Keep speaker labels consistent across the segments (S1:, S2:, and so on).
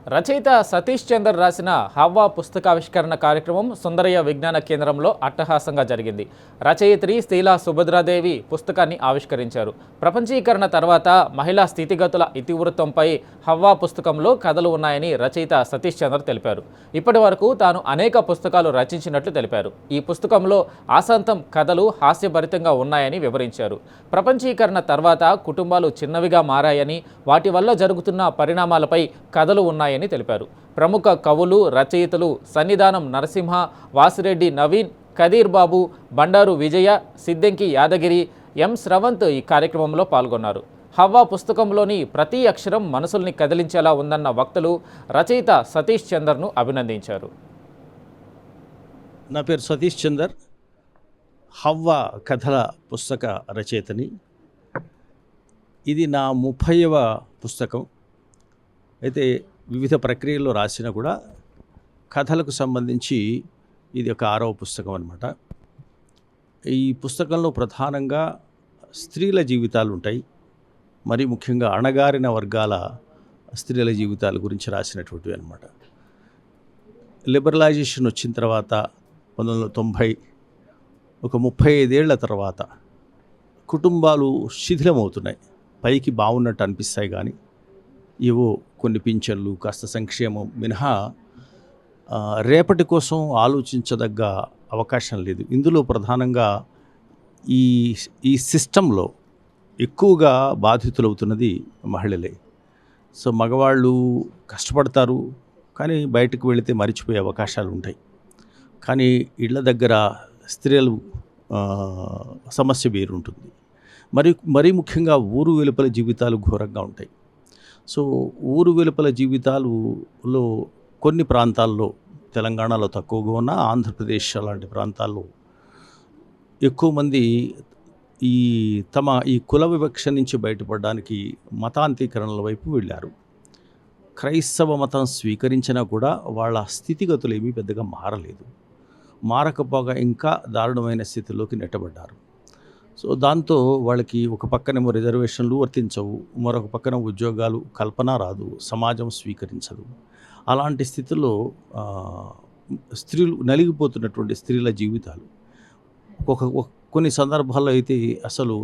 S1: రచయిత సతీష్ చందర్ రాసిన హవ్వా పుస్తకావిష్కరణ కార్యక్రమం సుందరయ్య విజ్ఞాన కేంద్రంలో అట్టహాసంగా జరిగింది. రచయిత్రి శ్రీలా సుభద్రాదేవి పుస్తకాన్ని ఆవిష్కరించారు. ప్రపంచీకరణ తర్వాత మహిళా స్థితిగతుల ఇతివృత్తంపై హవ్వా పుస్తకంలో కథలు ఉన్నాయని రచయిత సతీష్ చందర్ తెలిపారు. ఇప్పటి వరకు తాను అనేక పుస్తకాలు రచించినట్లు తెలిపారు. ఈ పుస్తకంలో ఆశాంతం కథలు హాస్యభరితంగా ఉన్నాయని వివరించారు. ప్రపంచీకరణ తర్వాత కుటుంబాలు చిన్నవిగా మారాయని, వాటి వల్ల జరుగుతున్న పరిణామాలపై కథలు ఉన్నాయని తెలిపారు. ప్రముఖ కవులు, రచయితలు సన్నిధానం నరసింహ, వాసిరెడ్డి నవీన్, కదీర్ బాబు, బండారు విజయ, సిద్దంకి యాదగిరి, ఎం శ్రవంత్ ఈ కార్యక్రమంలో పాల్గొన్నారు. హవ్వా పుస్తకంలోని ప్రతి అక్షరం మనసుల్ని కదిలించేలా ఉందన్న వక్తలు రచయిత సతీష్ చందర్ను అభినందించారు.
S2: నా పేరు సతీష్ చందర్, హవ్వా కథల పుస్తక రచయితని. ఇది నా 30వ పుస్తకం. అయితే వివిధ ప్రక్రియల్లో రాసిన కూడా కథలకు సంబంధించి ఇది ఒక 6వ పుస్తకం అన్నమాట. ఈ పుస్తకంలో ప్రధానంగా స్త్రీల జీవితాలు ఉంటాయి. మరి ముఖ్యంగా అణగారిన వర్గాల స్త్రీల జీవితాల గురించి రాసినటువంటివి అన్నమాట. లిబరలైజేషన్ వచ్చిన తర్వాత 1990 ఒక 35 ఏళ్ల తర్వాత కుటుంబాలు శిథిలమవుతున్నాయి. పైకి బాగున్నట్టు అనిపిస్తాయి కానీ ఏవో కొన్ని పింఛన్లు, కాస్త సంక్షేమం మినహా రేపటి కోసం ఆలోచించదగ్గ అవకాశం లేదు. ఇందులో ప్రధానంగా ఈ సిస్టంలో ఎక్కువగా బాధితులవుతున్నది మహిళలే. సో మగవాళ్ళు కష్టపడతారు, కానీ బయటకు వెళితే మరిచిపోయే అవకాశాలు ఉంటాయి. కానీ ఇళ్ల దగ్గర స్త్రీలు సమస్య వేరుంటుంది. మరీ ముఖ్యంగా ఊరు వెలుపల జీవితాలు ఘోరంగా ఉంటాయి. సో ఊరు వెలుపల జీవితాలలో కొన్ని ప్రాంతాల్లో, తెలంగాణలో తక్కువగా ఉన్న, ఆంధ్రప్రదేశ్ అలాంటి ప్రాంతాల్లో ఎక్కువ మంది ఈ కుల వివక్ష నుంచి బయటపడడానికి మతాంతీకరణల వైపు వెళ్ళారు. క్రైస్తవ మతం స్వీకరించినా కూడా వాళ్ళ స్థితిగతులు ఏమీ పెద్దగా మారలేదు. మారకపోగా ఇంకా దారుణమైన స్థితిలోకి నెట్టబడ్డారు. సో దాంతో వాళ్ళకి ఒక పక్కనేమో రిజర్వేషన్లు వర్తించవు, మరొక పక్కన ఉద్యోగాలు కల్పన రాదు, సమాజం స్వీకరించదు. అలాంటి స్థితిలో స్త్రీలు నలిగిపోతున్నటువంటి స్త్రీల జీవితాలు కొన్ని సందర్భాల్లో అయితే అసలు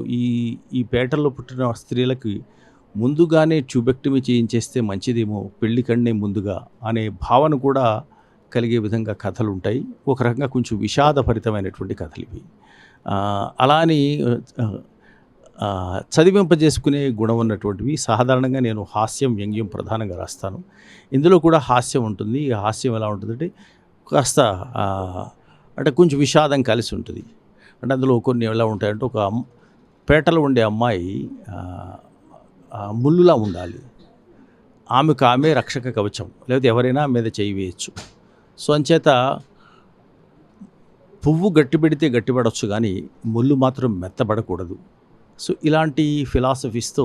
S2: ఈ పేటల్లో పుట్టిన స్త్రీలకి ముందుగానే ట్యూబెక్టమీ చేయించేస్తే మంచిదేమో పెళ్లి కన్నే ముందుగా అనే భావన కూడా కలిగే విధంగా కథలు ఉంటాయి. ఒక రకంగా కొంచెం విషాదభరితమైనటువంటి కథలు ఇవి. అలా అని చదివింపజేసుకునే గుణం ఉన్నటువంటివి. సాధారణంగా నేను హాస్యం, వ్యంగ్యం ప్రధానంగా రాస్తాను. ఇందులో కూడా హాస్యం ఉంటుంది. ఈ హాస్యం ఎలా ఉంటుందంటే కాస్త అంటే కొంచెం విషాదం కలిసి ఉంటుంది. అంటే అందులో కొన్ని ఎలా ఉంటాయంటే, ఒక పేటలో ఉండే అమ్మాయి ముల్లులా ఉండాలి, ఆమెకు ఆమె రక్షక కవచం, లేకపోతే ఎవరైనా మీద చేయి వేయచ్చు. సో అంచేత పువ్వు గట్టిపెడితే గట్టిపడవచ్చు కానీ ముళ్ళు మాత్రం మెత్తబడకూడదు. సో ఇలాంటి ఫిలాసఫీస్తో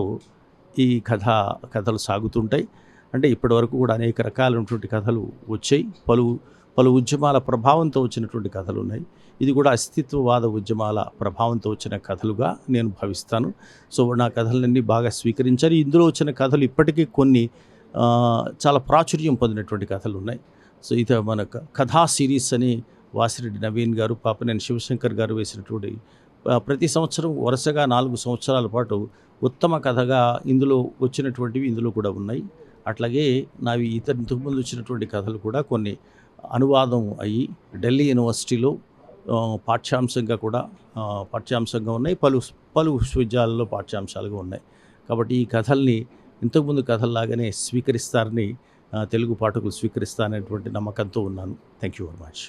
S2: ఈ కథలు సాగుతుంటాయి. అంటే ఇప్పటివరకు కూడా అనేక రకాలైనటువంటి కథలు వచ్చాయి. పలు ఉద్యమాల ప్రభావంతో వచ్చినటువంటి కథలు ఉన్నాయి. ఇది కూడా అస్తిత్వవాద ఉద్యమాల ప్రభావంతో వచ్చిన కథలుగా నేను భావిస్తాను. సో నా కథలన్నీ బాగా స్వీకరించారు. ఇందులో వచ్చిన కథలు ఇప్పటికీ కొన్ని చాలా ప్రాచుర్యం పొందినటువంటి కథలు ఉన్నాయి. సో ఇది మన కథా సిరీస్ అని వాసిరెడ్డి నవీన్ గారు, పాపనేని శివశంకర్ గారు వేసినటువంటి ప్రతి సంవత్సరం వరుసగా 4 సంవత్సరాల పాటు ఉత్తమ కథగా ఇందులో వచ్చినటువంటివి ఇందులో కూడా ఉన్నాయి. అట్లాగే నావి ఇంతకుముందు వచ్చినటువంటి కథలు కూడా కొన్ని అనువాదం అయ్యి ఢిల్లీ యూనివర్సిటీలో పాఠ్యాంశంగా ఉన్నాయి. పలు విశ్వవిద్యాలయాల్లో పాఠ్యాంశాలుగా ఉన్నాయి. కాబట్టి ఈ కథల్ని ఇంతకుముందు కథల్లాగానే స్వీకరిస్తారని తెలుగు పాఠకులు స్వీకరిస్తారనేటువంటి నమ్మకంతో ఉన్నాను. Thank you very much.